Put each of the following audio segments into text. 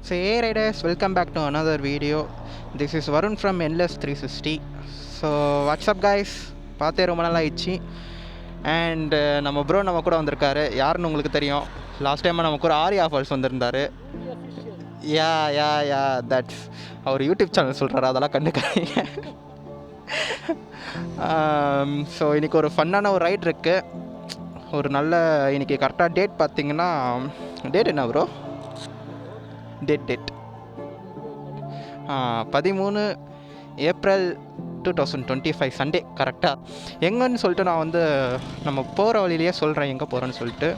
So hey riders, welcome back to another video. This is Varun from Endless 360. So what's up guys? பார்த்தே ரொம்ப நாள் ஆயிடுச்சு. And நம்ம bro நம்ம கூட வந்திருக்காரு. யாருன்னு உங்களுக்கு தெரியும். லாஸ்ட் டைம் நமக்கு ஒரு ஆரியா ஃபால்ஸ் வந்திருந்தார். யா தட்ஸ் அவர் யூடியூப் சேனல் சொல்கிறாரு, அதெல்லாம் கண்டுக்காதீங்க. ஸோ இன்றைக்கி ஒரு ஃபன்னான ஒரு ரைட் இருக்குது. ஒரு நல்ல இன்றைக்கி கரெக்டாக டேட் பார்த்தீங்கன்னா, டேட் என்ன ப்ரோ? டேட் 13 ஏப்ரல் 2025 சண்டே கரெக்டாக. எங்கன்னு சொல்லிட்டு நான் வந்து நம்ம போகிற வழியிலேயே சொல்கிறேன் எங்கே போகிறேன்னு சொல்லிட்டு.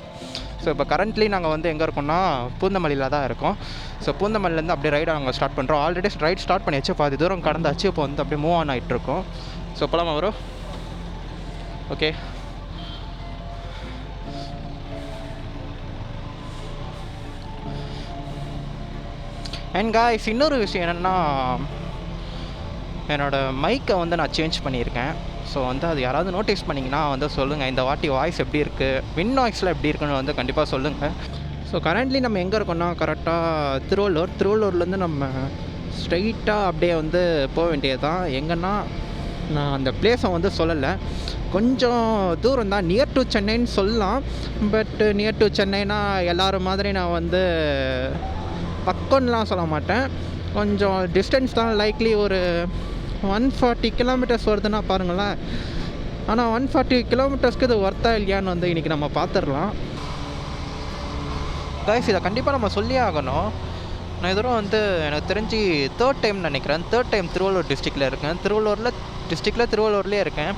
ஸோ இப்போ கரண்ட்லி நாங்கள் வந்து எங்கே இருக்கோம்னா பூந்தமல்லியில் தான் இருக்கோம். ஸோ பூந்தமல்லிலேருந்து அப்படியே ரைடை நாங்கள் ஸ்டார்ட் பண்ணுறோம். ஆல்ரெடி ரைட் ஸ்டார்ட் பண்ணியாச்சு, பாதி தூரம் கடந்தாச்சு. இப்போ வந்து அப்படியே மூவ் ஆன் ஆகிட்டுருக்கோம். ஸோ போகலாமா ப்ரோ? ஓகே. அண்ட் காய்ஸ், இன்னொரு விஷயம் என்னென்னா, என்னோடய மைக்கை வந்து நான் சேஞ்ச் பண்ணியிருக்கேன். ஸோ வந்து அது யாராவது நோட்டீஸ் பண்ணிங்கன்னா வந்து சொல்லுங்கள், இந்த வாட்டி வாய்ஸ் எப்படி இருக்குது, வின் வாய்ஸில் எப்படி இருக்குன்னு வந்து கண்டிப்பாக சொல்லுங்கள். ஸோ கரண்ட்லி நம்ம எங்கே இருக்கோம்னா கரெக்டாக திருவள்ளூர்லேருந்து நம்ம ஸ்ட்ரைட்டாக அப்படியே வந்து போக வேண்டியது தான். எங்கன்னா நான் அந்த பிளேஸை வந்து சொல்லலை, கொஞ்சம் தூரம் தான், நியர் டு சென்னைன்னு சொல்லலாம். பட் நியர் டு சென்னைனா எல்லோரும் மாதிரி நான் வந்து பக்கம்லாம் சொல்ல மாட்டேன், கொஞ்சம் டிஸ்டன்ஸ் தான். லைக்லி ஒரு 140 கிலோமீட்டர்ஸ் வருதுன்னா பாருங்களேன். ஆனால் 140 கிலோமீட்டர்ஸ்க்கு இது ஒர்த்தா இல்லையான்னு வந்து இன்றைக்கி நம்ம பார்த்துடலாம். கைஸ், இதை கண்டிப்பாக நம்ம சொல்லி ஆகணும். நான் இதோட வந்து எனக்கு தெரிஞ்சு தேர்ட் டைம் நினைக்கிறேன். தேர்ட் டைம் திருவள்ளூர் டிஸ்ட்ரிக்டில் இருக்கேன். திருவள்ளூர்லேயே இருக்கேன்.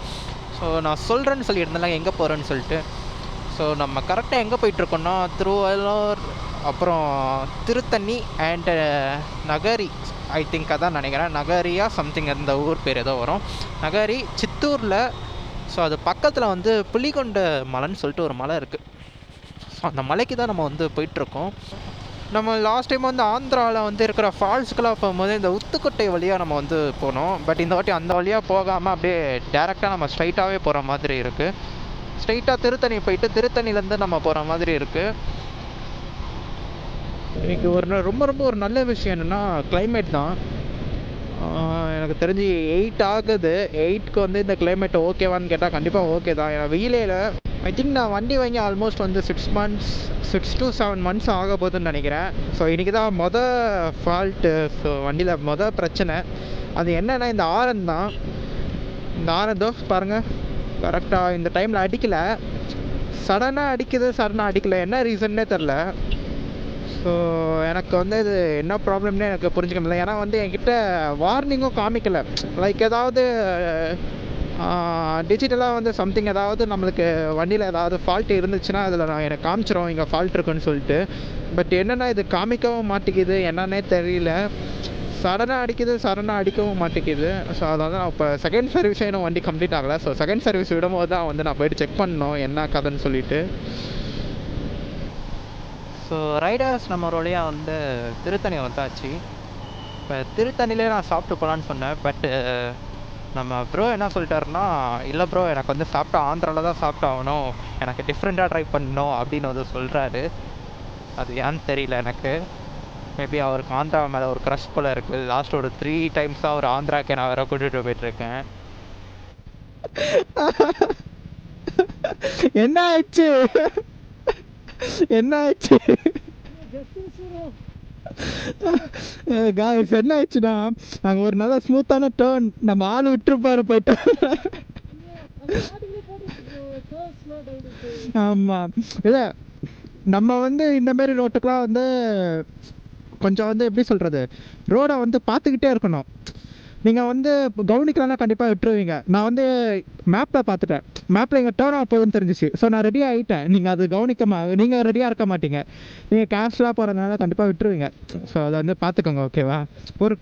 ஸோ நான் சொல்கிறேன்னு சொல்லியிருந்தேன் எங்கே போகிறேன்னு சொல்லிட்டு. ஸோ நம்ம கரெக்டாக எங்கே போயிட்டுருக்கோன்னா திருவள்ளூர், அப்புறம் Tiruttani and Nagari, I think அதான் நினைக்கிறேன். நகரியா சம்திங், அந்த ஊர் பேர் ஏதோ வரும். நகரி சித்தூரில். ஸோ அது பக்கத்தில் வந்து புலிகொண்ட மலைன்னு சொல்லிட்டு ஒரு மலை இருக்குது. ஸோ அந்த மலைக்கு தான் நம்ம வந்து போயிட்டுருக்கோம். நம்ம லாஸ்ட் டைம் வந்து ஆந்திராவில் வந்து இருக்கிற ஃபால்ஸுக்கெல்லாம் போகும்போது இந்த உத்துக்கொட்டை வழியாக நம்ம வந்து போனோம். பட் இந்த வாட்டி அந்த வழியாக போகாமல் அப்படியே டேரெக்டாக நம்ம ஸ்ட்ரைட்டாகவே போகிற மாதிரி இருக்குது. ஸ்ட்ரைட்டாக திருத்தணி போயிட்டு திருத்தணிலேருந்து நம்ம போகிற மாதிரி இருக்குது. இன்றைக்கி ரொம்ப ஒரு நல்ல விஷயம் என்னென்னா கிளைமேட் தான். எனக்கு தெரிஞ்சு 8 ஆகுது. 8க்கு வந்து இந்த கிளைமேட் ஓகேவான்னு கேட்டால் கண்டிப்பாக ஓகே தான். ஏன்னா வெயிலேயில் ஐ திங்க் நான் வண்டி வாங்கி ஆல்மோஸ்ட் வந்து 6 to 7 months ஆக போகுதுன்னு நினைக்கிறேன். ஸோ இன்றைக்கி தான் ஃபால்ட்டு. ஸோ வண்டியில் பிரச்சனை அது என்னென்னா இந்த ஆரன் தான். இந்த ஆரன் தோஸ் பாருங்கள், கரெக்டாக இந்த டைமில் அடிக்கலை. சடனாக அடிக்கலை, என்ன ரீசன்னே தெரில. ஸோ எனக்கு வந்து இது என்ன ப்ராப்ளம்னே எனக்கு புரிஞ்சுக்க முடியல. ஏன்னா வந்து என்கிட்ட வார்னிங்கும் காமிக்கலை. லைக் ஏதாவது டிஜிட்டலாக வந்து சம்திங் ஏதாவது நம்மளுக்கு வண்டியில் ஏதாவது ஃபால்ட் இருந்துச்சுன்னா அதில் எனக்கு காமிச்சிடும் இங்கே ஃபால்ட் இருக்குன்னு சொல்லிட்டு. பட் என்னென்னா இது காமிக்கவும் மாட்டேங்குது, என்னன்னே தெரியல. சடனாக அடிக்கவும் மாட்டேங்குது. ஸோ அதாவது நான் இப்போ செகண்ட் சர்வீஸே இன்னும் வண்டி கம்ப்ளீட் ஆகலை. ஸோ செகண்ட் சர்வீஸ் விடும்போது தான் வந்து நான் போய்ட்டு செக் பண்ணணும் என்ன கதைன்னு சொல்லிட்டு. ஸோ ரைடர்ஸ் நம்ம ஒரு வழியாக வந்து திருத்தணி வந்தாச்சு. இப்போ திருத்தணிலே நான் சாப்பிட்டு போகலான்னு சொன்னேன். பட்டு நம்ம ப்ரோ என்ன சொல்லிட்டாருன்னா, இல்லை ப்ரோ எனக்கு வந்து சாப்பிட்டா ஆந்திராவில் தான் சாப்பிட்டாகணும், எனக்கு டிஃப்ரெண்ட்டாக ட்ரை பண்ணணும் அப்படின்னு வந்து சொல்கிறாரு. அது ஏன்னு தெரியல எனக்கு. மேபி அவருக்கு ஆந்திரா மேலே ஒரு க்ரஷ் போல் இருக்குது. லாஸ்ட் ஒரு 3 times ஒரு ஆந்திராக்கே நான் வேறு கூட்டிகிட்டு போயிட்டுருக்கேன். என்ன ஆச்சு காய்ஸ், என்ன ஆயிடுச்சுன்னா நாங்கள் ஒரு நல்ல ஸ்மூத்தான டேர்ன் நம்ம ஆள் விட்டுருப்பாரு போயிட்டு. ஆமாம், இல்லை நம்ம வந்து இந்தமாரி ரோட்டுக்கெலாம் வந்து கொஞ்சம் வந்து எப்படி சொல்கிறது, ரோடை வந்து பார்த்துக்கிட்டே இருக்கணும். நீங்கள் வந்து கவனிக்கலாம்னா கண்டிப்பாக விட்டுருவீங்க. நான் வந்து மேப்பில் பார்த்துட்டேன், மேப்பில் எங்கள் டேர்ன் ஆஃப் போகுதுன்னு தெரிஞ்சிச்சு. ஸோ நான் ரெடி ஆகிட்டேன். நீங்கள் அது நீங்கள் ரெடியாக இருக்க மாட்டீங்க. நீங்கள் கேஷ்லாம் போகிறதுனால கண்டிப்பாக விட்டுருவீங்க. ஸோ அதை வந்து பார்த்துக்கோங்க, ஓகேவா? ஒரு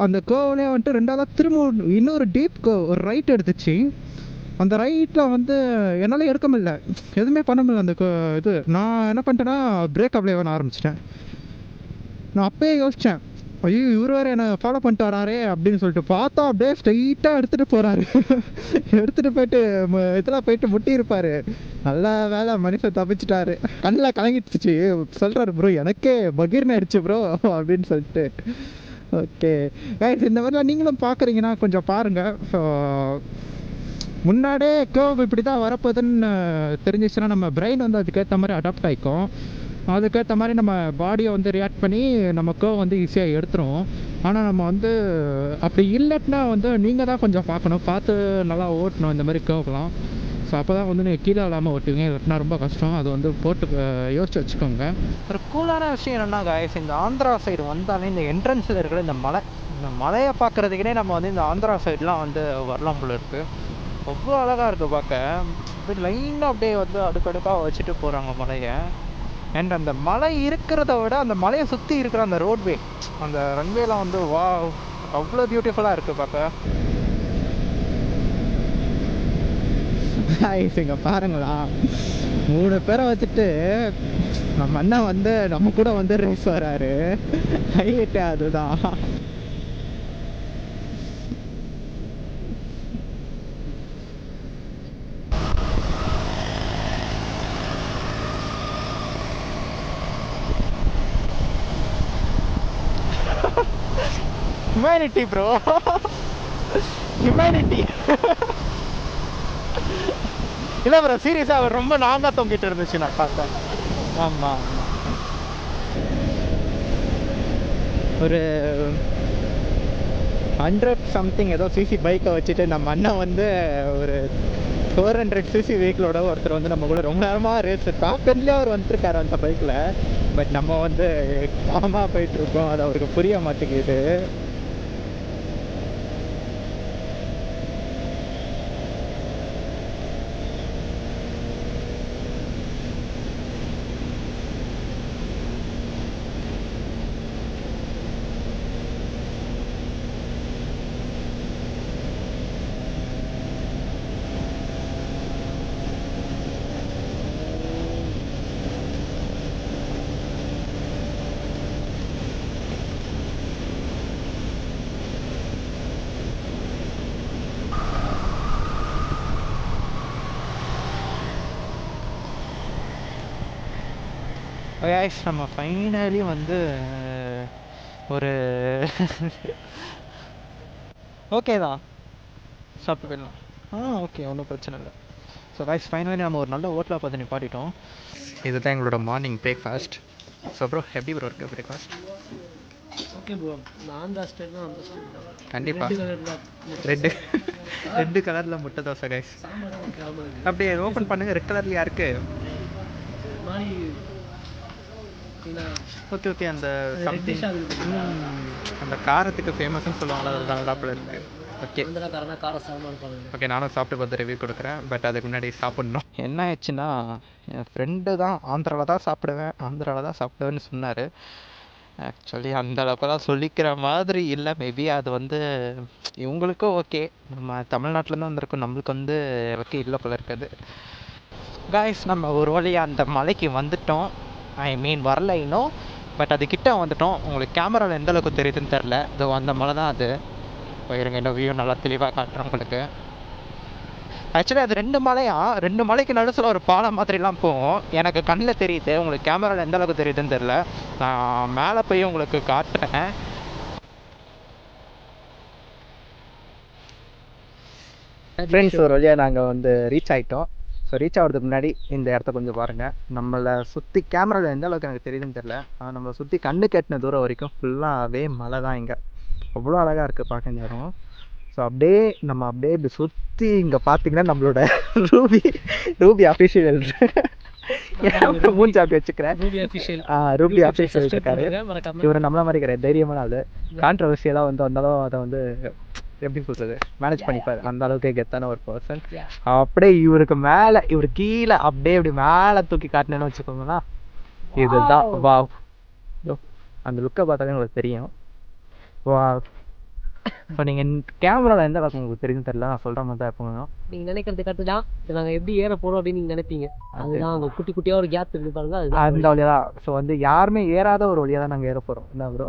அந்த கோவிலே வந்துட்டு ரெண்டாவது திரும்ப இன்னொரு டீப் ஒரு ரைட் எடுத்துச்சு. அந்த ரைட்டில் வந்து என்னால் எடுக்க முடியல, எதுவுமே பண்ண முடியல. அந்த இது நான் என்ன பண்ணிட்டேன்னா பிரேக் அப்ளை பண்ண ஆரம்பிச்சிட்டேன். நான் அப்போயே யோசித்தேன், ஐயோ இவர் வேறு என்னை ஃபாலோ பண்ணிட்டு வராரே அப்படின்னு சொல்லிட்டு பார்த்தா அப்படியே ஸ்ட்ரைட்டாக எடுத்துகிட்டு போகிறாரு. எடுத்துகிட்டு போயிட்டு இதெல்லாம் போயிட்டு முட்டியிருப்பார். நல்ல வேலை மனுஷன் தப்பிச்சிட்டாரு. கண்ணில் கலங்கிடுச்சு. சொல்கிறாரு ப்ரோ எனக்கே பகீர்னு ஆயிடுச்சு ப்ரோ அப்படின்னு சொல்லிட்டு. ஓகே கைஸ், இந்த மாதிரிலாம் நீங்களும் பார்க்குறீங்கன்னா கொஞ்சம் பாருங்கள். ஸோ முன்னாடியே கேர்வ் இப்படி தான் வரப்போகுதுன்னு தெரிஞ்சிச்சுன்னா நம்ம பிரெயின் வந்து அதுக்கேற்ற மாதிரி அடாப்ட் ஆகிக்கும். அதுக்கேற்ற மாதிரி நம்ம பாடியை வந்து ரியாக்ட் பண்ணி நம்ம கேர்வ் வந்து ஈஸியாக எடுத்துரும். ஆனால் நம்ம வந்து அப்படி இல்லைன்னா வந்து நீங்கள் தான் கொஞ்சம் பார்க்கணும், பார்த்து நல்லா ஓட்டணும் இந்த மாதிரி கேர்வ்லாம். ஸோ அப்போ தான் வந்து நீங்கள் கீழே இல்லாமல் ஓட்டுவீங்க. இல்லைன்னா ரொம்ப கஷ்டம். அது வந்து போட்டு யோசிச்சு வச்சுக்கோங்க. ஒரு கூலான விஷயம் என்னென்னா காய்ஸ், இந்த ஆந்திரா சைடு வந்தாலே இந்த என்ட்ரன்ஸில் இருக்கிற இந்த மலையை பார்க்குறதுக்குனே நம்ம வந்து இந்த ஆந்திரா சைட்லாம் வந்து வரலாம் போல இருக்குது. அவ்வளோ அழகாக இருக்குது பார்க்க. அப்படியே லைனாக அப்படியே வந்து அடுக்கடுக்காக வச்சுட்டு போகிறாங்க மலையை. அண்ட் அந்த மலை இருக்கிறத விட அந்த மலையை சுற்றி இருக்கிற அந்த ரோட்வே, அந்த ரன்வேலாம் வந்து வா அவ்வளோ பியூட்டிஃபுல்லாக இருக்குது பார்க்க. இங்கே பாருங்களா, 3 பேரை வச்சுட்டு நம்ம அண்ணன் வந்து நம்ம கூட வந்து ரேஸ் வராரு. ஹைலைட்டே அதுதான். Humanity bro, humanity. இல்லை ப்ரோ சீரியஸாக அவர் ரொம்ப நாங்காக தொங்கிட்டு இருந்துச்சு நான் பார்த்தேன். ஆமாம், ஒரு 100 சம்திங் ஏதோ சிசி பைக்கை வச்சுட்டு நம்ம அண்ணன் வந்து ஒரு 400 சிசி வெஹிக்கிளோட ஒருத்தர் வந்து நம்ம கூட ரொம்ப நேரமாக ரேஸ் டாப் எண்ட்லேயே அவர் வந்துருக்காரு அந்த பைக்கில். பட் நம்ம வந்து காமாக போயிட்டுருக்கோம், அது அவருக்கு புரிய மாட்டேங்குது. கைஸ் நம்ம ஃபைனலி வந்து ஒரு ஓகே தான் சாப்பிட்டு போயிடலாம். ஓகே, ஒன்றும் பிரச்சனை இல்லை. ஸோ கைஸ் ஃபைனலி நம்ம ஒரு நல்ல ஹோட்டலாக பார்த்து நிப்பாட்டிட்டோம். இதுதான் எங்களோட மார்னிங் பிரேக்ஃபாஸ்ட். ஸோ ப்ரோ எப்படி ப்ரோ இருக்குது பிரேக்ஃபாஸ்ட்? ஓகே ப்ரோ, நான் அந்த ஸ்டைல் தான். கண்டிப்பாக ரெண்டு கலரில் முட்டை தோசை கைஸ். அப்படியே ஓப்பன் பண்ணுங்கள், ரெட் கலர்லையா இருக்குது? ஓகே ஓகே, அந்த சம்திங் அந்த காரத்துக்கு ஃபேமஸ்ன்னு சொல்லுவாங்களா, அது நல்லாப்பில் இருக்குது. ஓகே ஓகே, நானும் சாப்பிட்டு பார்த்து ரிவ்யூ கொடுக்குறேன். பட் அதுக்கு முன்னாடி சாப்பிட்ணும். என்ன ஆயிடுச்சுன்னா, என் ஃப்ரெண்டு தான் ஆந்திராவில் தான் சாப்பிடுவேன்னு சொன்னார். ஆக்சுவலி அந்த அளவுக்குலாம் சொல்லிக்கிற மாதிரி இல்லை. மேபி அது வந்து இவங்களுக்கும் ஓகே, நம்ம தமிழ்நாட்டிலேருந்து வந்திருக்கோம், நம்மளுக்கு வந்து ஓகே இல்லை போல இருக்காது. காய்ஸ் நம்ம ஒரு வழியாக அந்த மலைக்கு வந்துட்டோம். ஐ மீன் வரல இன்னும், பட் அது கிட்ட வந்துட்டோம். உங்களுக்கு கேமராவில் எந்த அளவுக்கு தெரியுதுன்னு தெரில. இதோ அந்த மலை தான் அது. போயிருங்க, இன்னும் வியூ நல்லா தெளிவாக காட்டுறேன் உங்களுக்கு. ஆக்சுவலி அது 2 மலைக்கு நடுசில் ஒரு பாலம் மாதிரிலாம் போகும். எனக்கு கண்ணில் தெரியுது, உங்களுக்கு கேமராவில் எந்த அளவுக்கு தெரியுதுன்னு தெரில. நான் மேலே போய் உங்களுக்கு காட்டுறேன். ஃப்ரெண்ட்ஸ் ஒரு வழியாக நாங்கள் வந்து ரீச் ஆகிட்டோம். ஸோ ரீச் ஆகிறதுக்கு முன்னாடி இந்த இடத்த கொஞ்சம் பாருங்கள். நம்மளை சுற்றி கேமராவில் எந்த அளவுக்கு எனக்கு தெரியுதுன்னு தெரில, நம்மளை சுற்றி கண்ணு கெட்டின தூரம் வரைக்கும் ஃபுல்லாகவே மலை தான். இங்கே அவ்வளோ அழகாக இருக்குது பார்க்க இந்த இடம். ஸோ அப்படியே இப்படி சுற்றி இங்கே பார்த்தீங்கன்னா நம்மளோட ரூபி அஃபிஷியல் மூஞ்சி அப்படி வச்சுக்கிறேன். ரூபி அஃபிஷியல் இருக்காரு. இவர் நம்மள மாதிரி கிடையாது, தைரியமான ஆள். கான்ட்ரவர்சியெல்லாம் வந்து வந்தாலும் அதை வந்து எப்படி சொல்கிறது, மேனேஜ் பண்ணிப்பார். அந்த அளவுக்கு கெத்தான ஒரு பர்சன். அப்படியே இவருக்கு மேலே இவர் கீழே அப்படியே இப்படி மேலே தூக்கி காட்டினேன்னு வச்சுக்கோங்களா, இதுதான் வா. அந்த லுக்கை பார்த்தாலே உங்களுக்கு தெரியும். வா. இப்போ நீங்கள் கேமராவில் எந்த அளவுக்கு உங்களுக்கு தெரியும் தெரியல, நான் சொல்கிற மாதிரி தான் இருப்போங்க. நீங்கள் நினைக்கிறது கரெக்டு தான். நாங்கள் எப்படி ஏற போகிறோம் அப்படின்னு நீங்கள் நினைப்பீங்க. அதுதான் அங்கே குட்டி குட்டியாக ஒரு கேப் இருக்கு பாருங்க, அது அந்த வழியாக தான். ஸோ வந்து யாருமே ஏறாத ஒரு வழியாக தான் நாங்கள் ஏற போகிறோம். என்ன ப்ரோ?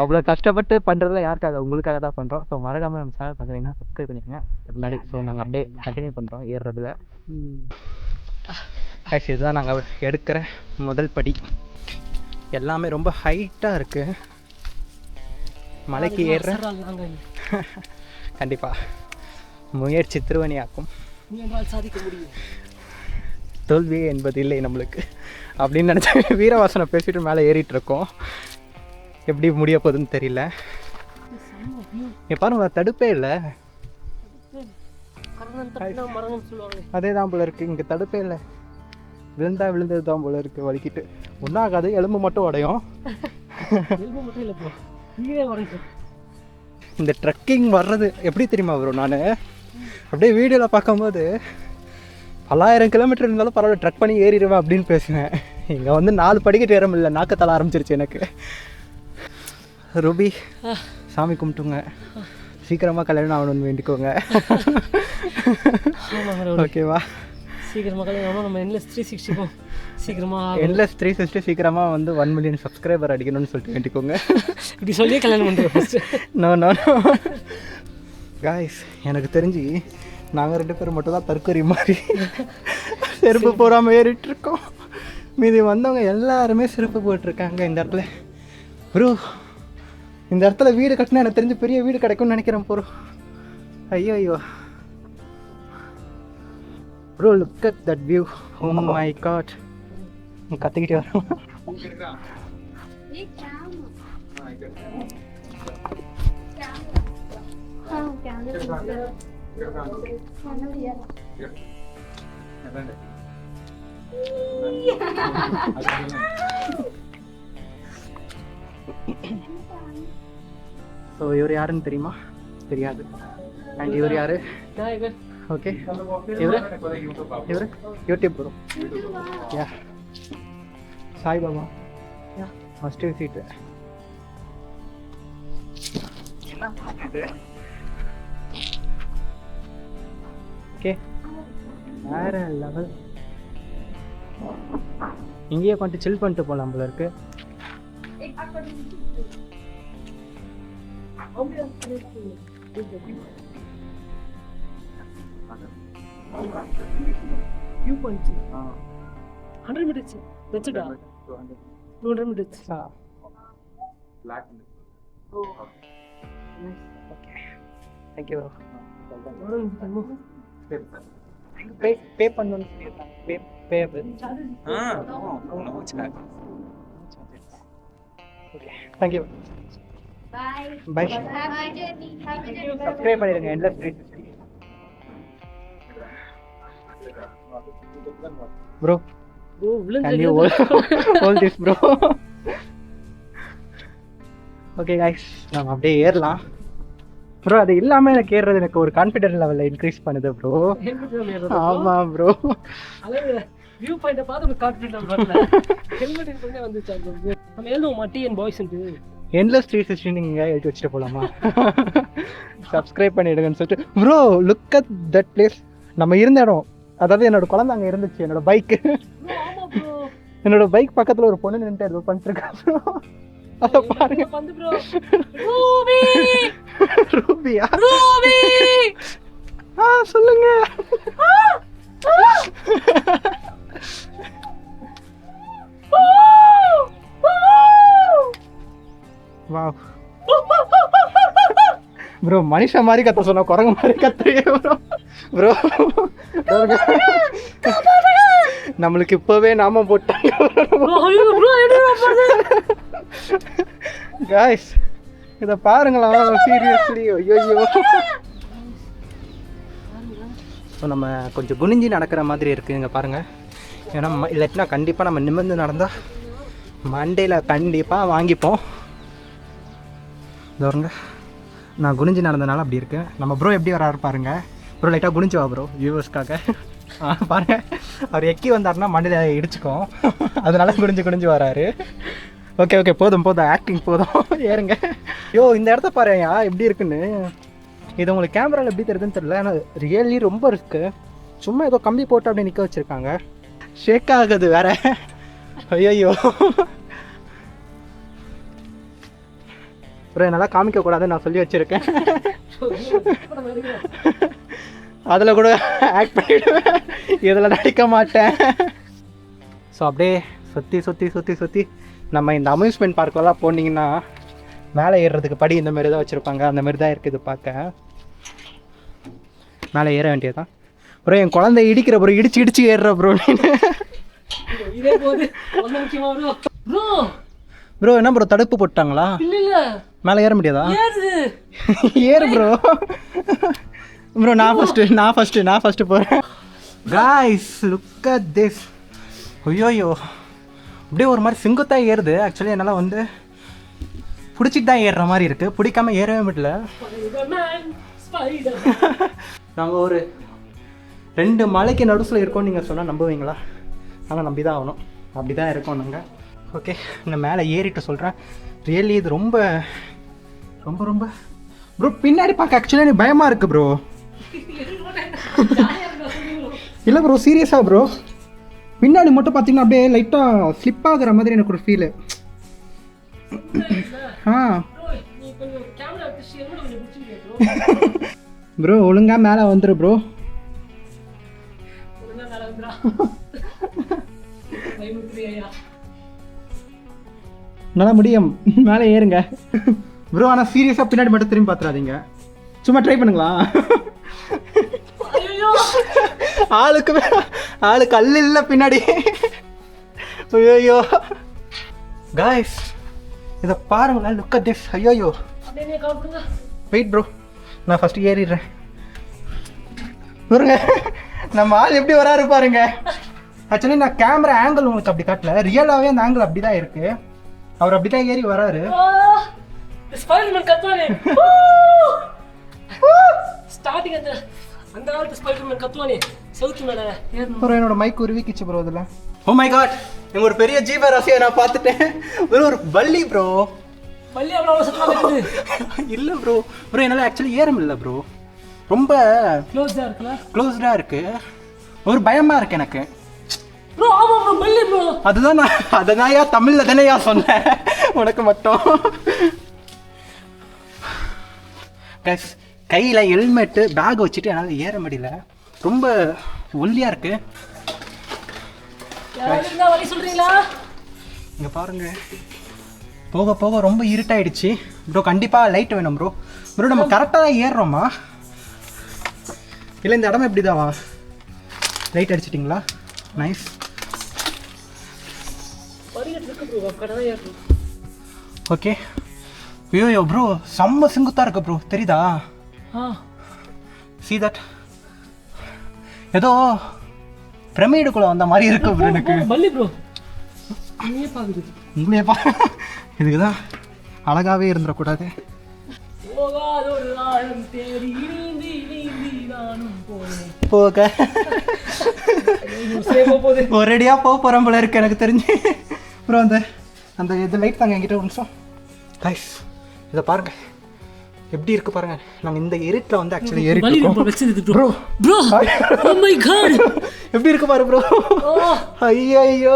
அவ்வளோ கஷ்டப்பட்டு பண்ணுறதுல யாருக்காக உங்களுக்காக தான் பண்ணுறோம். ஸோ மறக்காமல் நம்ம சேனல் பார்க்குறீங்கன்னா சப்ஸ்கிரைப் பண்ணிக்கோங்க. முன்னாடி ஸோ நாங்கள் அப்படியே கண்டினியூ பண்ணுறோம் ஏறுறதுல. ஆக்சுவலி இதுதான் நாங்கள் எடுக்கிற முதல் படி. எல்லாமே ரொம்ப ஹைட்டாக இருக்குது. மலைக்கு ஏறுற கண்டிப்பாக முயற்சி திருவணியாக்கும், சாதிக்க முடியும், தோல்வியே என்பது இல்லை நம்மளுக்கு அப்படின்னு நினச்சி வீரவாசனை பேசிட்டு மேலே ஏறிட்டு இருக்கோம். எப்படி முடிய போகுதுன்னு தெரியல. பாருங்க தடுப்பே இல்லை. அதே தான் போல இருக்கு, இங்கே தடுப்பே இல்லை. விழுந்தது தான் போல இருக்கு. வலிக்கிட்டு ஒன்றாகாது, எலும்பு மட்டும் உடையும். இந்த ட்ரெக்கிங் வர்றது எப்படி தெரியுமா வரும்? நான் அப்படியே வீடியோவில் பார்க்கும்போது 1000 கிலோமீட்டர் இருந்தாலும் பரவாயில்ல ட்ரக் பண்ணி ஏறிடுவேன் அப்படின்னு பேசுவேன். இங்கே வந்து 4 படிக்கட்டு ஏற முடியல, நாக்கத்தல ஆரம்பிச்சிருச்சு எனக்கு. ரூபி சாமி கும்பிட்டுங்க, சீக்கிரமாக கல்யாணம் ஆகணும்னு வேண்டிக்கோங்க. ஓகேவா? சீக்கிரமாக கல்யாணம். நம்ம என்லெஸ் 360 சீக்கிரமாக என்லெஸ் 360 சீக்கிரமாக வந்து 1 மில்லியன் சப்ஸ்கிரைபர் அடிக்கணும்னு சொல்லிட்டு வேண்டிக்கோங்க. இப்படி சொல்லியே கல்யாணம் பண்ணுறோம். நோ காய்ஸ், எனக்கு தெரிஞ்சு நாங்கள் 2 பேரும் மட்டும் தான் தற்கொலை மாதிரி செருப்பு போடாமல் ஏறிட்டு இருக்கோம். மீதி வந்தவங்க எல்லாருமே செருப்பு போட்டிருக்காங்க. இந்த இடத்துல ப்ரோ, இந்த இடத்துல வீடு கட்டினா எனக்கு தெரிஞ்சு பெரிய வீடு கிடைக்கும்னு நினைக்கிறேன் ப்ரோ. ஐயோ bro, look at that view. Oh my god, கத்திக்கிட்டே வரோம். ஸோ இவர் யாருன்னு தெரியுமா? தெரியாது. அண்ட் இவர் யாரு? ஓகே, இவர் YouTube bro. Yeah, Saibaba first visit. Okay, வேற லெவல். இங்கேயே கொஞ்சம் சில் பண்ணிட்டு போகலாம் போல இருக்கு. வியூ பாயிண்ட் 100 மீட்டர்ஸ் வெச்சுடா. 200 meters. Okay, thank you. Pay பண்ணனும் சொல்லிருக்காங்க. Pay okay, thank you. Bye. Subscribe பண்ணிடுங்க. Endless 360 bro. Can you hold this bro? Okay guys, நாம அப்படியே ஏறலாம் ப்ரோ. அது இல்லாமல் எனக்கு ஏறுறது எனக்கு ஒரு கான்ஃபிடென்ட் லெவலில் இன்க்ரீஸ் பண்ணுது ப்ரோ. ஆமாம் ப்ரோ, வியூ பாயிண்ட பார்த்து ஒரு கான்ஃபிடென்ட் வரல. ஹெல்மெட் பண்ணி வந்துச்சு. நம்ம எழுதுவோமா டிஎன் பாய்ஸ் என்லெஸ் 360 நீங்கள் எழுதி வச்சுட்டு போகலாமா? சப்ஸ்கிரைப் பண்ணிடுங்கன்னு சொல்லிட்டு bro. Look at that place. நம்ம இருந்த இடம், அதாவது என்னோட குழந்தை அங்கே இருந்துச்சு. என்னோட பைக்கு, என்னோட பைக் பக்கத்தில் ஒரு பொண்ணு நின்று ஏதோ பண்ணிட்டு இருக்கா ப்ரோ. அதை பாருங்க. ரூபியா? சொல்லுங்க. வாவ் ப்ரோ, மனுஷ மாதிரி கத்த சொன்ன குரங்கு மாதிரி கத்துறியே ப்ரோ. நம்மளுக்கு இப்பவே நாம போட்டாங்க காய்ஸ். இதை பாருங்களா, சீரியஸ்லி. ஐயோ, ஸோ நம்ம கொஞ்சம் குனிஞ்சி நடக்கிற மாதிரி இருக்குது இங்கே பாருங்கள். ஏன்னா இல்லாட்டினா கண்டிப்பாக நம்ம நிமிர்ந்து நடந்தால் மண்டேல கண்டிப்பாக வாங்கிப்போம். இதோருங்க, நான் குனிஞ்சு நடந்தனால அப்படி இருக்கேன். நம்ம ப்ரோ எப்படி வராரு பாருங்க. ப்ரோ லைட்டாக குனிஞ்சு வா ப்ரோ, வியூவர்ஸ்க்காக பாருங்க. அவர் எக்கி வந்தாருன்னா மண்டையில் இடிச்சுக்கும், அதனால குனிஞ்சு வராரு. ஓகே போதும் ஆக்டிங் போதும், ஏறுங்க. இந்த இடத்த பாருயா எப்படி இருக்குன்னு. இது உங்களுக்கு கேமராவில் எப்படி தெரியுதுன்னு தெரியல, ஆனால் ரியலி ரொம்ப இருக்கு. சும்மா ஏதோ கம்பி போட்டு அப்படியே நிற்க வச்சுருக்காங்க. ஷேக் ஆகுது வேற. ஐயோ ப்ரோ என்னால் காமிக்கக்கூடாதுன்னு நான் சொல்லி வச்சுருக்கேன். அதில் கூட ஆக்ட் பண்ணிவிடுவேன், இதில் நடிக்க மாட்டேன். ஸோ அப்படியே சுற்றி சுற்றி சுற்றி சுற்றி நம்ம இந்த அம்யூஸ்மெண்ட் பார்க்கெல்லாம் போனீங்கன்னா மேலே ஏறுறதுக்கு படி இந்த மாதிரி தான் வச்சுருப்பாங்க. அந்த மாதிரி தான் இருக்குது பார்க்க. மேலே ஏற வேண்டியது தான் ப்ரோ. என் குழந்தை இடிக்கிற ப்ரோ, இடிச்சு இடிச்சு ஏறுற ப்ரோ நீ. ப்ரோ என்ன ப்ரோ தடுப்பு போட்டாங்களா? மேலே ஏற முடியாதா? ஏறு ப்ரோ. ப்ரோ நான் ஃபஸ்ட்டு போகிறேன். Guys look at this. ஐயோயோ அப்படியே ஒரு மாதிரி சிங்கத்தான் ஏறுது. ஆக்சுவலி என்னால் வந்து பிடிச்சிட்டு தான் ஏறுற மாதிரி இருக்குது, பிடிக்காமல் ஏறவே முடியல. நாங்கள் ஒரு 2 மலைக்கு நடுசில் இருக்கோம் நீங்கள் சொன்னால் நம்புவீங்களா? ஆனால் நம்பி தான் ஆகணும், அப்படி தான் இருக்கோம் நாங்கள். ஓகே நான் மேலே ஏறிட்டு சொல்கிறேன். ரியலி இது ரொம்ப ரொம்ப ரொம்ப ப்ரோ பின்னாடி பார்க்க ஆக்சுவலாக எனக்கு பயமாக இருக்குது ப்ரோ. இல்லை ப்ரோ சீரியஸாக ப்ரோ, பின்னாடி மட்டும் பார்த்தீங்கன்னா அப்படியே லைட்டாக ஸ்லிப் ஆகுற மாதிரி எனக்கு ஒரு ஃபீலு. ப்ரோ ஒழுங்கா மேலே வந்துரு ப்ரோ. நல்லா முடியும், மேலே ஏறுங்க ப்ரோ. ஆனால் சீரியஸாக பின்னாடி மட்டும் திரும்பி பார்த்துறாதீங்க, சும்மா ட்ரை பண்ணுங்களா. ஆளுக்கு அல்ல இல்லை பின்னாடி. ஐயோ காய்ஸ் இதை பாருங்களேன், லுக் அட் திஸ். ஐயோ வெயிட் ப்ரோ, நான் ஃபஸ்ட்டு ஏறிடுறேன் பாருங்க. நம்ம ஆள் எப்படி வராரு பாருங்க. ஆக்சுவலி நான் கேமரா ஆங்கிள் உங்களுக்கு அப்படி காட்டல, ரியலாகவே அந்த ஆங்கிள் அப்படி தான் இருக்கு. அவர் அப்படி தான் ஏறி வராரு. என்னோட மைக் உருவிக்கிச்சு ப்ரோ அதில். ஓ மை காட், எங்க ஒரு பெரிய ஜீவராசியை நான் பார்த்துட்டேன். ஒரு பல்லி ப்ரோ. இல்லை ப்ரோ ப்ரோ என்னால் ஆக்சுவலி ஏற முடியல ப்ரோ, ரொம்ப க்ளோஸ்டாக இருக்கு, ஒரு பயமாக இருக்கு எனக்கு. அதுதான் நான் அதனாயா தமிழில் தானேயா சொன்னேன் உனக்கு மட்டும். கையில் ஹெல்மெட்டு பேக் வச்சுட்டு என்னால் ஏற முடியல, ரொம்ப ஒல்லியாக இருக்கு. இங்கே பாருங்க, போக போக ரொம்ப இருட்டாயிடுச்சு ப்ரோ. கண்டிப்பாக லைட் வேணும் ப்ரோ. ப்ரோ நம்ம கரெக்டாக தான் ஏறுறோமா இல்லை இந்த இடம் எப்படிதாவா? லைட் அடிச்சிட்டிங்களா? நைஸ். ஓகே. ஐயோ ப்ரோ செம்ம சிங்குத்தாக இருக்கு ப்ரோ, தெரியுதா? see that ஏதோ பிரமிடுக்குள்ள வந்த மாதிரி இருக்கு ப்ரோ எனக்கு. பல்லி ப்ரோ உங்களே பா, இதுக்கு தான் அழகாகவே இருந்துடக்கூடாது. போக ஒரேடியாக போக போகிறோம் போல இருக்கு எனக்கு தெரிஞ்சு ப்ரோ. அந்த அந்த இது லைட் தாங்க என்கிட்ட ஒரு நிமிஷம். கைஸ் இதை பாருங்க எப்படி இருக்கு பாருங்க. நாங்கள் இந்த இருட்டில் வந்து ஆக்சுவலி ஏறிட்டு bro. Bro oh my god எப்படி இருக்கு பாரு ப்ரோ. ஐயோ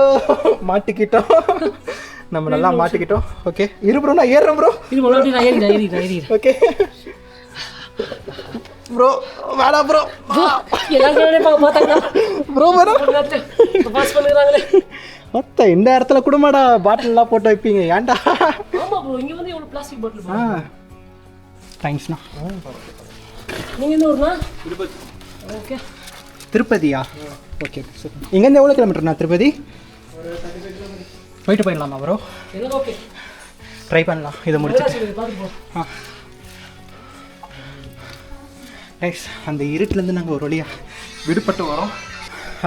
மாட்டிக்கிட்டோம், நம்ம நல்லா மாட்டிக்கிட்டோம். ஓகே இரு ப்ரோ, நான் ஏறுறேன் ப்ரோ. ஓகே ப்ரோ வேணா ப்ரோ. ப்ரோ மொத்த இந்த இடத்துல குடும்படா பாட்டில்லாம் போட்டு வைப்பீங்க, ஏன்டா? தேங்க்ஸ்ண்ணா. நீங்கள் என்ன ஊர்னா? ஓகே திருப்பதியா? ஓகே இங்கேருந்து எவ்வளோ கிலோமீட்டர்ண்ணா திருப்பதி? போயிட்டு போயிடலாமா ப்ரோ? ஓகே ட்ரை பண்ணலாம் இதை முடிச்சு. நைஸ். அந்த இருட்டிலேருந்து நாங்கள் ஒரு வழியாக விடுபட்டு வரோம்.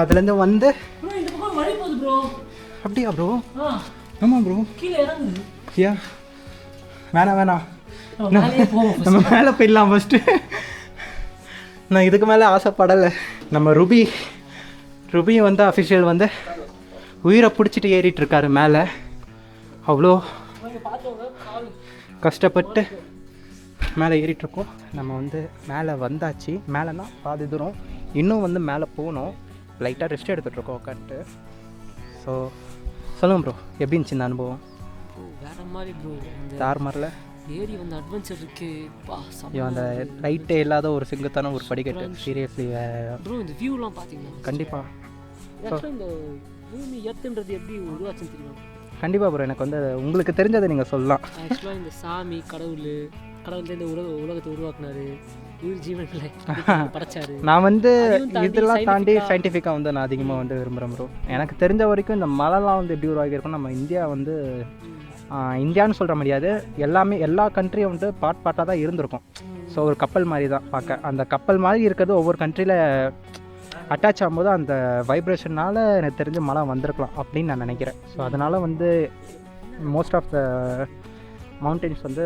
அதுலேருந்து வந்து அப்படியா ப்ரோ? ஆமாம் ப்ரோ. யா வேணாம் நம்ம மேலே போயிடலாம் ஃபஸ்ட்டு. நான் இதுக்கு மேலே ஆசைப்படலை. நம்ம ருபி வந்து அஃபிஷியல் வந்து உயிரை பிடிச்சிட்டு ஏறிட்டுருக்காரு மேலே. அவ்வளோ கஷ்டப்பட்டு மேலே ஏறிட்டுருக்கோம். நம்ம வந்து மேலே வந்தாச்சு. மேலேனா பாதி தூரம் இன்னும் வந்து மேலே போகணும். லைட்டாக ரெஸ்ட் எடுத்துகிட்ருக்கோம் உட்காந்துட்டு. ஸோ சொல்லுங்கள் ப்ரோ எப்படி இருந்துச்சு இந்த அனுபவம்? வேறு மாதிரி ப்ரோ. தார் மாதிரில ஏரி வந்து அட்வென்ச்சர் இருக்கு பா ஐயோ அந்த லைட்டே இல்லாத ஒரு செங்குத்தான ஒரு படிக்கட்டு சீரியஸ்லி ப்ரோ இந்த வியூலாம் பார்த்தீங்கன்னா கண்டிப்பாக ஆக்சுவலாக இந்த பூமி எர்த்துன்றது எப்படி உருவாச்சுன்னு தெரியுமா? கண்டிப்பாக ப்ரோ எனக்கு வந்து உங்களுக்கு தெரிஞ்சதை நீங்கள் சொல்லலாம். ஆக்சுவலாக இந்த சாமி கடவுள் இந்த உலகத்தை உருவாக்குனாரு, உயிர் ஜீவன்களை படைச்சாரு. நான் வந்து இதெல்லாம் தாண்டி சயின்டிஃபிக்காக வந்து நான் அதிகமாக வந்து விரும்புகிறேன் ப்ரோ. எனக்கு தெரிஞ்ச வரைக்கும் இந்த மலைலாம் வந்து எப்படி உருவாகியிருக்கும், நம்ம இந்தியா வந்து இந்தியான்னு சொல்கிற முடியாது, எல்லா கண்ட்ரியும் வந்து பார்ட்டாக தான் இருந்திருக்கும். ஸோ ஒரு கப்பல் மாதிரி தான் பார்க்க. அந்த கப்பல் மாதிரி இருக்கிறது ஒவ்வொரு கண்ட்ரியில் அட்டாச் ஆகும்போது அந்த வைப்ரேஷனால் எனக்கு தெரிஞ்ச மழை வந்திருக்கலாம் அப்படின்னு நான் நினைக்கிறேன். ஸோ அதனால் வந்து மோஸ்ட் ஆஃப் த மவுண்டெயின்ஸ் வந்து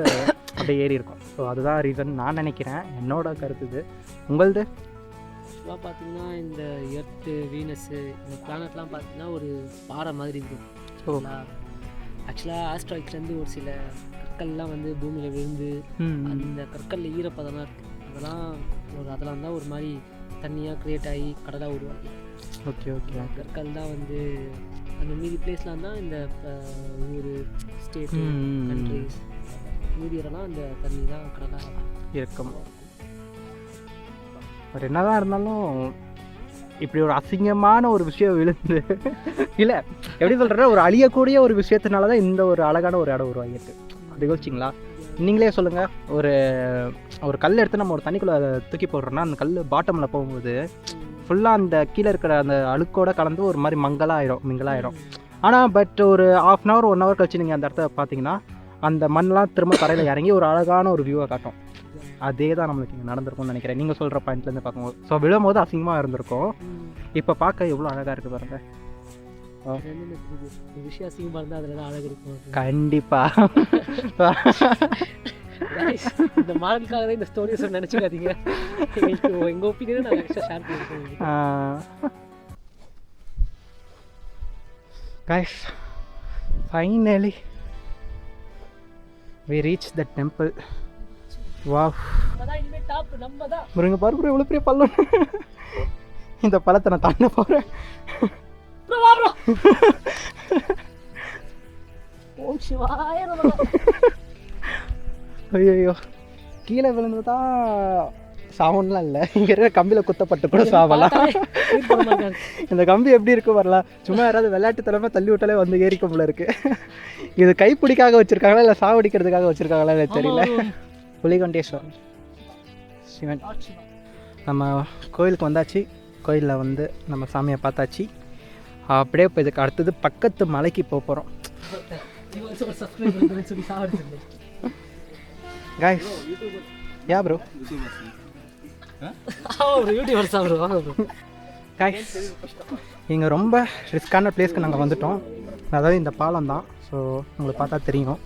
அப்படியே ஏறி இருக்கும். ஸோ அதுதான் ரீசன் நான் நினைக்கிறேன், என்னோட கருத்து இது. உங்களது ஆக்சுவலாக பார்த்தீங்கன்னா இந்த எர்த்து வீனஸ்ஸு இந்த பிளானட்லாம் பார்த்தீங்கன்னா ஒரு பாறை மாதிரி இருக்கும். ஸோ ஆக்சுவலாக ஆஸ்ட்ராய்ட்லேருந்து ஒரு சில கற்கள்லாம் வந்து பூமியில் விழுந்து அந்த கற்களில் ஈரப்பதம்லாம் இருக்குது, அதெல்லாம் தான் ஒரு மாதிரி தண்ணியாக க்ரியேட் ஆகி கடலாக உருவாக்கி. ஓகே ஓகே கற்கள் தான் வந்து அந்த மீதி பிளேஸ்லாம் தான் இந்த ஊர் ஸ்டேட்டு கண்ட்ரிஸ் மீதி இடம்லாம் அந்த தண்ணி தான் கடலாக இருக்கும். பட் என்ன தான் இருந்தாலும் இப்படி ஒரு அசிங்கமான ஒரு விஷயம் விழுந்து இல்லை எப்படி சொல்கிறேன்னா ஒரு அழியக்கூடிய ஒரு விஷயத்தினால தான் இந்த ஒரு அழகான ஒரு இடம் உருவாகிருக்கு. அது யோசிச்சிங்களா? நீங்களே சொல்லுங்கள், ஒரு கல் எடுத்து நம்ம ஒரு தண்ணிக்குள்ளே தூக்கி போடுறோன்னா அந்த கல் பாட்டமில் போகும்போது ஃபுல்லாக அந்த கீழே இருக்கிற அந்த அழுக்கோடு கலந்து ஒரு மாதிரி மிங்கலாயிரும். ஆனால் பட் ஒரு 1/2 hour 1 hour கழிச்சு நீங்கள் அந்த இடத்த பார்த்தீங்கன்னா அந்த மண்ணெலாம் திரும்ப தரையில் இறங்கி ஒரு அழகான ஒரு வியூவை காட்டும். அதே தான் நம்மளுக்கு இங்கே நடந்திருக்கும்னு நினைக்கிறேன், நீங்கள் சொல்கிற பாயிண்ட்லேருந்து பார்க்கும்போது. ஸோ விழும்போது அசிங்கமாக இருந்திருக்கும், இப்போ பார்க்க எவ்வளோ அழகாக இருக்குது பாருங்க. விஷயம் அசிங்கமாக இருந்தால் அதில் தான் அழகு இருக்கும். கண்டிப்பாக இந்த மாடலுக்காக தான் இந்த ஸ்டோரிஸ் நினச்சிக்காதீங்க, எங்கள் ஒப்பீனியனை நான் எக்ஸ்ட்ரா ஷேர் பண்ணியிருக்கேன். Guys, finally we reached the temple. Wow. முருங்க பாரு ப்ரோ, எவ்வளோ பெரிய பள்ளம். இந்த பழத்தை நான் தாண்ட போகிறேன். ஐயோ கீழே விழுந்ததா சாவன்லாம் இல்லை, இங்கே இருக்கிற கம்பியில் குத்தப்பட்டு கூட சாவலாம். இந்த கம்பி எப்படி இருக்கும் வரலாம், சும்மா யாராவது விளையாட்டு தலைமை தள்ளி விட்டாலே வந்து ஏறிக்க போல இருக்கு. இது கைப்பிடிக்காக வச்சுருக்காங்களா இல்லை சாவடிக்கிறதுக்காக வச்சுருக்காங்களா இல்லை தெரியல. புலிகண்டேஸ்வரர் சிவன். நம்ம கோயிலுக்கு வந்தாச்சு, கோயிலில் வந்து நம்ம சாமியை பார்த்தாச்சு. அப்படியே இப்போ இதுக்கு அடுத்தது பக்கத்து மலைக்கு போக போகிறோம். காய்ஸ் யா ப்ரோ காய்ஸ் இங்கே ரொம்ப ரிஸ்கான பிளேஸ்க்கு நாங்கள் வந்துட்டோம். அதாவது இந்த பாலம் தான். ஸோ உங்களுக்கு பார்த்தா தெரியும்.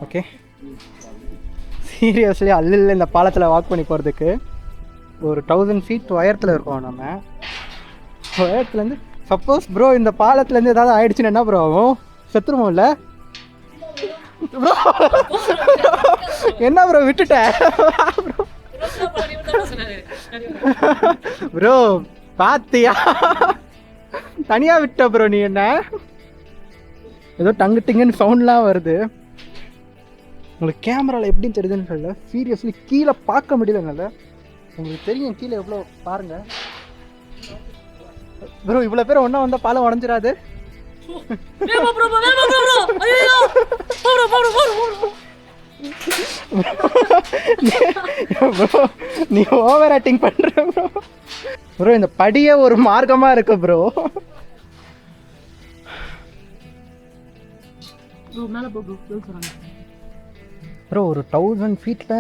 ஓகே சீரியஸ்லி அல்ல இந்த பாலத்தில் வாக் பண்ணி போகிறதுக்கு ஒரு 1000 feet உயரத்தில் இருக்கோம். நம்ம உயரத்துலேருந்து சப்போஸ் ப்ரோ இந்த பாலத்துலேருந்து ஏதாவது ஆயிடுச்சுன்னு என்ன ப்ரோ ஆகும், செத்துருமோ இல்லை ப்ரோ? என்ன ப்ரோ விட்டுட்டேன் ப்ரோ, பாத்தியா தனியாக விட்ட ப்ரோ நீ என்ன, ஏதோ டங்கு டிங்குன்னு சவுண்ட்லாம் வருது. உங்களுக்கு கேமராவில் எப்படின்னு தெரியுதுன்னு தெரியல, சீரியஸ்லி கீழே பார்க்க முடியலங்கல்ல, உங்களுக்கு தெரியும் கீழே எவ்வளோ பாருங்க ப்ரோ. இவ்வளோ பேர் ஒன்றா வந்தால் பாலம் உடஞ்சிடாது. நீ ஓவர் ஆக்டிங் பண்ற ப்ரோ. ப்ரோ இந்த படியே ஒரு மார்க்கமா இருக்கு ப்ரோ. ப்ரோ ஒரு 1000 feetல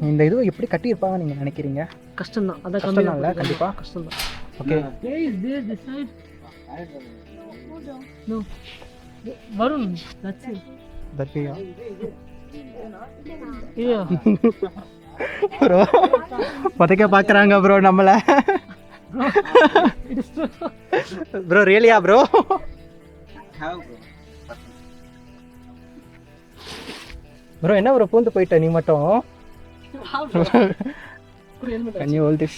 இந்த இது எப்படி கட்டியிருப்பாங்க நீங்க நினைக்கிறீங்க? கஷ்டம் தான், அதான் கஷ்டம் தான் இல்லை, கண்டிப்பா கஷ்டம் தான். ஓகே வருண் தப்பியா ஐயோ ப்ரோ பதைக்க பார்க்குறாங்க ப்ரோ நம்மளை. ப்ரோ ரியலியா ப்ரோ? ப்ரோ என்ன ப்ரோ பூந்து போயிட்ட நீ மட்டும்? Can you hold this?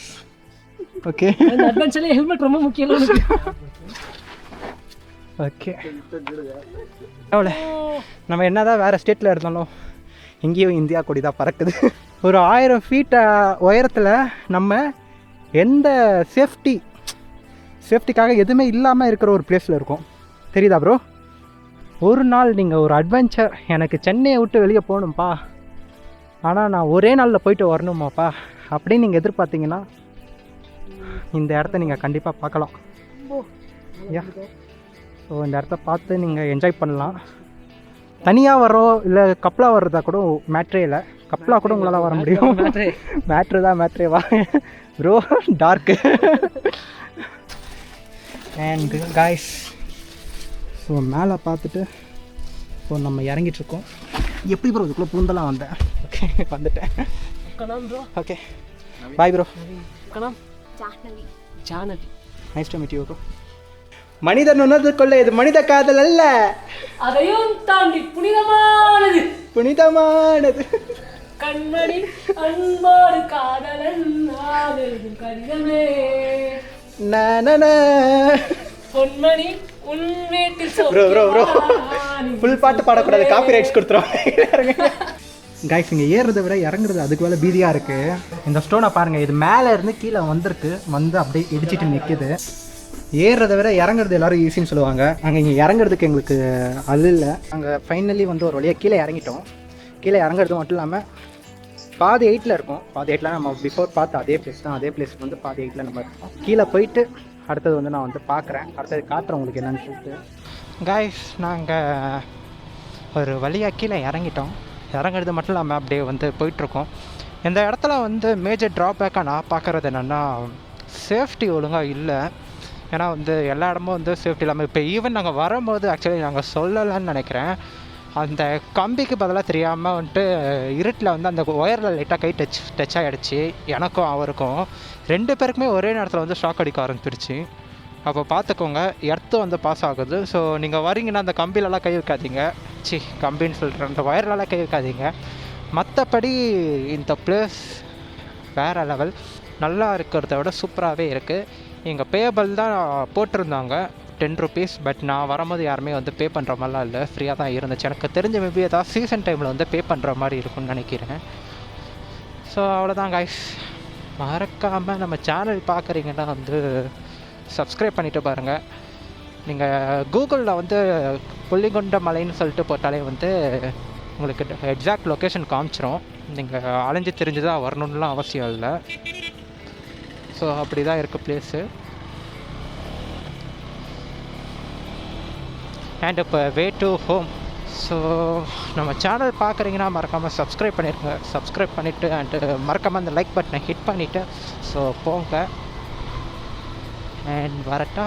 Okay. இந்த அட்வென்ச்சர்ல ஹெல்மெட் ரொம்ப முக்கியம். ஓகே எவ்வளோ நம்ம என்ன தான் வேறு ஸ்டேட்டில் இருந்தாலும் எங்கேயும் இந்தியா கொடி தான் பறக்குது. ஒரு 1000 ஃபீட் உயரத்தில் நம்ம எந்த சேஃப்டிக்காக எதுவுமே இல்லாமல் இருக்கிற ஒரு பிளேஸில் இருக்கும். தெரியுதா ப்ரோ? ஒரு நாள் நீங்கள் ஒரு அட்வென்ச்சர், எனக்கு சென்னையை விட்டு வெளியே போகணும்ப்பா, ஆனால் நான் ஒரே நாளில் போயிட்டு வரணுமாப்பா அப்படின்னு நீங்கள் எதிர்பார்த்தீங்கன்னா இந்த இடத்த நீங்கள் கண்டிப்பாக பார்க்கலாம். ஸோ இந்த இடத்த பார்த்து நீங்கள் என்ஜாய் பண்ணலாம். தனியாக வரோம் இல்லை கப்பலாக வர்றதா கூட மேட்ரே இல்லை. கப்பலாக கூட உங்களால் வர முடியும். மேட்ரே வா bro, dark. And guys, so மேலே பார்த்துட்டு ஸோ நம்ம இறங்கிட்டுருக்கோம். எப்படி ப்ரோ இதுக்குள்ளே பூந்தெல்லாம் வந்தேன்? ஓகே வந்துட்டேன். Bro okay bye bro. Jahnavi nice to meet you bro. மனிதன் உணர்ந்து கொள்ள இது மனித காதல் அல்ல, அதையும் தாண்டி புனிதமானது கண்மணி அன்போடு காதலன் கடிதமே பொன்மணி உன் வீட்டில் ப்ரோ ஃபுல் பாட்டு பாடக்கூடாது, காப்பி ரைட்ஸ் கொடுத்துருவாங்க. கைஸ், இங்கே ஏறுறதை விட இறங்குறது அதுக்கு மேலே பீதியாக இருக்குது. இந்த ஸ்டோனை பாருங்கள், இது மேலே இருந்து கீழே வந்திருக்கு, வந்து அப்படியே இடிச்சிட்டு நிற்கிது. ஏறுறதை விட இறங்குறது எல்லோரும் ஈஸின்னு சொல்லுவாங்க. அங்கே இங்கே இறங்குறதுக்கு எங்களுக்கு அது இல்லை. அங்கே ஃபைனலி வந்து ஒரு வழியாக கீழே இறங்கிட்டோம். கீழே இறங்குறது மட்டும் இல்லாமல் பாதி 8ல் இருக்கும். பாதி 8ல் நம்ம பிஃபோர் பார்த்து அதே பிளேஸ் தான். அதே பிளேஸ் வந்து பாதி 8ல் நம்ம இருக்கோம். கீழே போயிட்டு அடுத்தது வந்து நான் வந்து பார்க்குறேன், அடுத்தது காட்டுறேன் உங்களுக்கு என்னென்னு சொல்லிட்டு. கைஸ், நாங்கள் ஒரு வழியாக கீழே இறங்கிட்டோம். இறங்குறது மட்டும் இல்லாமல் அப்படியே வந்து போயிட்டுருக்கோம். இந்த இடத்துல வந்து மேஜர் ட்ராபேக்காக நான் பார்க்குறது என்னென்னா, சேஃப்டி ஒழுங்காக இல்லை. ஏன்னா வந்து எல்லா இடமும் வந்து சேஃப்டி இல்லாமல், இப்போ ஈவன் நாங்கள் வரும்போது ஆக்சுவலி நாங்கள் சொல்லலைன்னு நினைக்கிறேன், அந்த கம்பிக்கு பதிலாக தெரியாமல் வந்துட்டு இருட்டில் வந்து அந்த ஒயரில் லைட்டாக கை டச் ஆகிடுச்சு. எனக்கும் அவருக்கும் 2 பேருக்குமே ஒரே நேரத்தில் வந்து ஷாக் அடிக்க ஆரம்பிச்சிருச்சு. அப்போ பார்த்துக்கோங்க, எர்த்து வந்து பாஸ் ஆகுது. ஸோ நீங்கள் வரீங்கன்னா அந்த கம்பிலெலாம் கை வைக்காதீங்க. கம்பின்னு சொல்கிறேன், அந்த ஒயர்லலாம் கை வைக்காதீங்க. மற்றபடி இந்த பிளேஸ் வேறு லெவல், நல்லா இருக்கிறத விட சூப்பராகவே இருக்குது. எங்கள் பேபிள் தான் போட்டிருந்தாங்க 10 rupees. பட் நான் வரும்போது யாருமே வந்து பே பண்ணுற மாதிரிலாம் இல்லை, ஃப்ரீயாக தான் இருந்துச்சு. எனக்கு தெரிஞ்ச மேபி ஏதாவது சீசன் டைமில் வந்து பே பண்ணுற மாதிரி இருக்கும்னு நினைக்கிறேன். ஸோ அவ்வளோதான் கைஸ், மறக்காமல் நம்ம சேனல் பார்க்குறீங்கன்னா வந்து சப்ஸ்கிரைப் பண்ணிவிட்டு பாருங்கள். நீங்கள் கூகுளில் வந்து புள்ளிங்கொண்ட மலைன்னு சொல்லிட்டு போட்டாலே வந்து உங்களுக்கு எக்ஸாக்ட் லொக்கேஷன் காமிச்சிரும். நீங்கள் அலைஞ்சு தெரிஞ்சு தான் வரணுன்னுலாம் அவசியம் இல்லை. ஸோ அப்படி தான் இருக்குது பிளேஸு. அண்ட் இப்போ வே டு ஹோம். ஸோ நம்ம சேனல் பார்க்குறீங்கன்னா மறக்காமல் சப்ஸ்கிரைப் பண்ணிடுங்க. சப்ஸ்கிரைப் பண்ணிவிட்டு அண்டு மறக்காமல் அந்த லைக் பட்டனை ஹிட் பண்ணிவிட்டு ஸோ போங்க. அண்ட் வரட்டா.